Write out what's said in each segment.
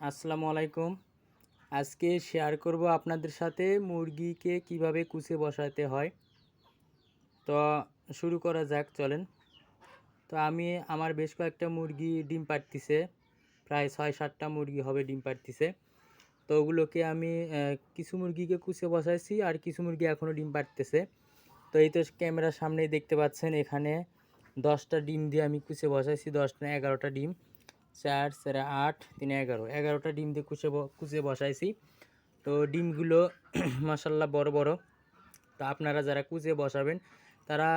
আসসালামু আলাইকুম। আজকে শেয়ার করব আপনাদের সাথে মুরগিকে কিভাবে কুচে বসাতে হয়। তো শুরু করা যাক, চলেন। তো আমি আমার বেশ কয়েকটা মুরগি ডিম পাড়তিছে, প্রায় ৬-৭টা মুরগি হবে ডিম পাড়তিছে। তো ওগুলোকে আমি কিছু মুরগিকে কুচে বসাইছি আর কিছু মুরগি এখনও ডিম পাড়তেছে। তো এই তো ক্যামেরার সামনেই দেখতে পাচ্ছেন, এখানে 10টা ডিম দিয়ে আমি কুচে বসাইছি, 10 না 11টা ডিম। 4 4 8 3 11, 11টা ডিম দিয়ে কুচে বসাইছি। তো ডিমগুলো মাশাল্লাহ বড় বড়। তো আপনারা যারা কুচে বসাবেন তারা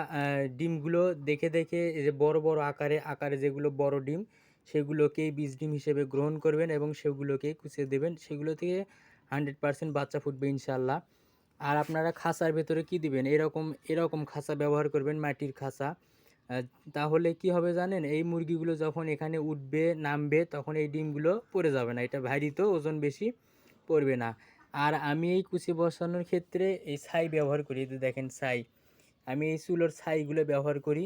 ডিমগুলো দেখে দেখে এই যে বড় বড় আকারে যেগুলো বড় ডিম, সেগুলোকেই বীজ ডিম হিসেবে গ্রহণ করবেন এবং সেগুলোকেই কুচে দেবেন। সেগুলো থেকে 100% বাচ্চা ফুটবে ইনশাল্লাহ। আর আপনারা খাঁচার ভেতরে কি দিবেন, এরকম এরকম খাঁচা ব্যবহার করবেন, মাটির খাঁচা। তাহলে কি হবে জানেন, এই মুরগিগুলো যখন এখানে উঠবে নামবে তখন এই ডিমগুলো পড়ে যাবে না, এটা ভারী তো, ওজন বেশি পড়বে না। আর আমি এই কুচি বসানোর ক্ষেত্রে এই ছাই ব্যবহার করি, এই যে দেখেন ছাই, আমি এই চুলোর ছাইগুলো ব্যবহার করি।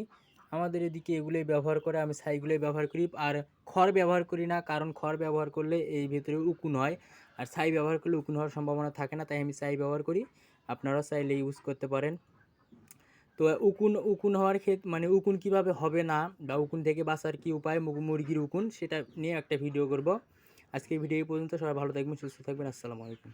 আমাদের এদিকে এগুলোই ব্যবহার করে, আমি ছাইগুলোই ব্যবহার করি। আর খড় ব্যবহার করি না, কারণ খড় ব্যবহার করলে এই ভেতরে উকুন হয়, আর ছাই ব্যবহার করলে উকুন হওয়ার সম্ভাবনা থাকে না, তাই আমি ছাই ব্যবহার করি। আপনারা চাইলে ইউজ করতে পারেন। তো উকুন হওয়ার মানে উকুন কিভাবে হবে না বা উকুন থেকে বাঁচার কি উপায়, মুরগির উকুন, সেটা নিয়ে একটা ভিডিও করব। আজকে ভিডিও এই পর্যন্ত। সবাই ভালো থাকবেন, সুস্থ থাকবেন। আসসালামু আলাইকুম।